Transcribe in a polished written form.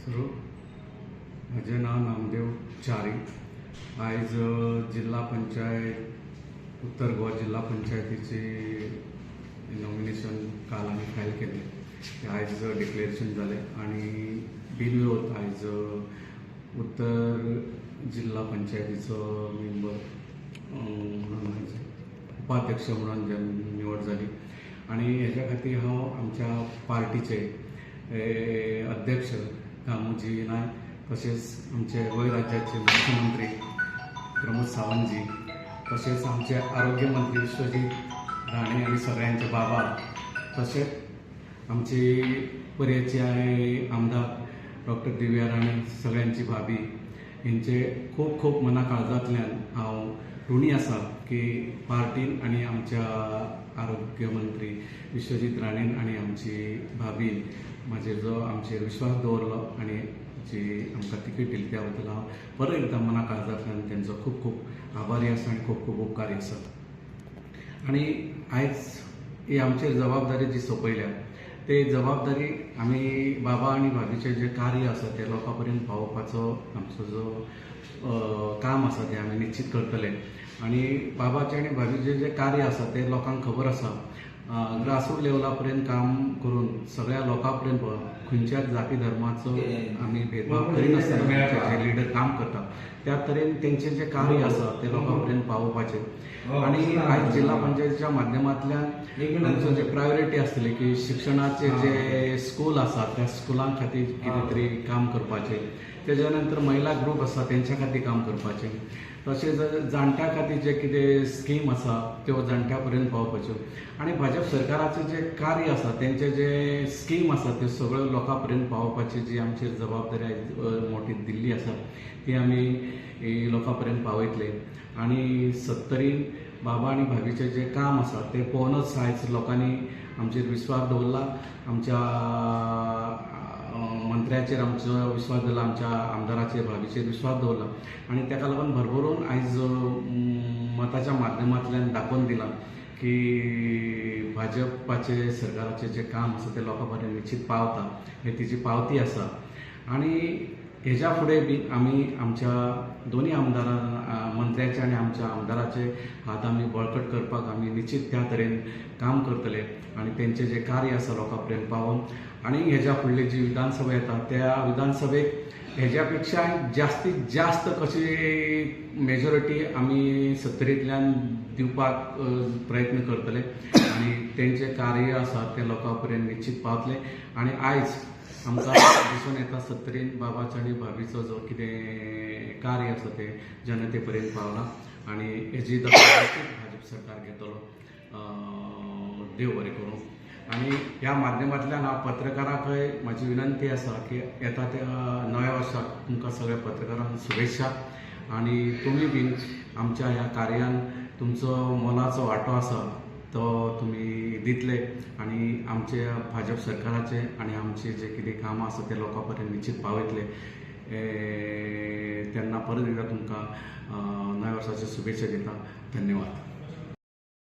Sir म्हजें नांव नामदेव च्यारी। आयज जिल्हा पंचायत उत्तर गोवा जिल्हा पंचायतीची नॉमिनेशन काल आमी फायल केले। आयज डिक्लेरेशन जालें आनी बिनविरोध आयज उत्तर जिल्हा पंचायतीचो मेंबर उपाध्यक्ष म्हणून निवड जाली। आनी हेच्या खातीर हांव आमच्या पार्टीचे अध्यक्ष दामोजी नायक तशेंच आमचे गोंय राज्याचे मुख्यमंत्री प्रमोद सावंतजी तशेंच आमचे आरोग्य मंत्री विश्वजीत राणे आनी सगळ्यांचे बाबा तशेंच आमची पर्येचे आमदार डॉक्टर दिव्या राणे सगळ्यांची भाभी हेंचे खूब खूब मना काळजांतल्यान हांव ऋणी आसा की पार्टीन आनी आमच्या आरोग्य मंत्री विश्वजीत राणेन आनी आमची भाभी म्हाजेर जो आमचेर विश्वास दवरलो आनी जी आमकां तिकीट दिली त्या बद्दल हांव परत एकदां मना काळजांतल्यान तेंचो खूब खूब आभारी आसा आनी खूब खूब उपकारी आसा। आनी आयज ही आमचेर जबाबदारी जी सोपयल्या ते जबाबदारी आमी बाबा आनी भाभीचें जें कार्य आसा तें लोकां पर्यंत पावोवपाचो आमचो जो काम आसा तें आमी निश्चित करतले। आनी बाबाचें आनी भाभीचें जें कार्य आसा तें लोकांक खबर आसा। ग्रासरूट लेवला पर्यंत काम करून सगळ्या लोकां पर्यंत खंयच्याच जाती धर्माचो आमी भेदभाव करिनासतना जे लिडर काम करता त्या तरेन तेंचें जें कार्य आसा तें लोकां पर्यंत पावोवपाचें। आनी आयज जिल्हा पंचायतीच्या माध्यमांतल्यान आमचो जे प्रायोरिटी आसतली की शिक्षणाचे जे स्कूल आसा त्या स्कुलां खातीर कितें तरी काम करपाचें। तेज्या नंतर महिला ग्रूप आसा तेंच्या खातीर काम करपाचें। तशेंच जाणट्यां खातीर जे कितें स्कीम आसा त्यो जाणट्यां पर्यंत पावोवपाच्यो। आनी भाजप सरकाराचें जें कार्य आसा तेंचे जे स्कीम आसा त्यो सगळ्यो लोकां पर्यंत पावोवपाची जी आमचेर जबाबदारी आयज मोठी दिल्ली आसा ती आमी लोकां पर्यंत पावयतले। आनी सत्तरीन बाबा आनी भाभीचें जें काम आसा तें पळोवनच आयज लोकांनी आमचेर विश्वास दवरला। आमच्या मंत्र्याचेर आमचो विश्वास दवरला, आमच्या आमदाराचेर भाभीचेर विश्वास दवरला आनी ताका लागून भरभरून आयज मताच्या माध्यमांतल्यान दाखोवन दिलां की भाजपाचे सरकाराचें जें काम आसा तें लोकां पर्यंत निश्चित पावता हे तिची पावती आसा। आनी हेच्या फुडें बी आमी आमच्या दोनी आमदारां मंत्र्याचे आनी आमच्या आमदाराचे हात आमी बळकट करपाक आमी निश्चित त्या तरेन काम करतले आनी तेंचें जें कार्य आसा लोकां पर्यंत पावोवन आनी हेच्या फुडली जी विधानसभा येता त्या विधानसभेक हेज्या पेक्षा जास्तीत जास्त कशी मेजॉरिटी आमी सत्तरींतल्यान दिवपाक प्रयत्न करतले आनी तेंचें कार्य आसा तें लोकां पर्यंत निश्चित पावतलें। आनी आयज आमकां दिसून येता सत्तरीन बाबाचो आनी भाभीचो जो कितें कार्य आसा तें जनते पर्यंत पावलां आनी हेजी दखल भाजप सरकार घेतलो। देव बरें करूं। आनी ह्या माध्यमांतल्यान हांव पत्रकारांकय म्हाजी विनंती आसा की येता त्या नव्या वर्साक तुमकां सगळ्या पत्रकारांक शुभेच्छा आनी तुमी बीन आमच्या ह्या कार्यान तुमचो मोलाचो वांटो आसा तो तुमी दितले आनी आमचे भाजप सरकाराचे आनी आमचे जे कितें कामां आसा ते लोकां पर्यंत निश्चित पावयतले। तेन्ना परत एकदां तुमकां नव्या वर्साच्यो शुभेच्छा दिता। धन्यवाद।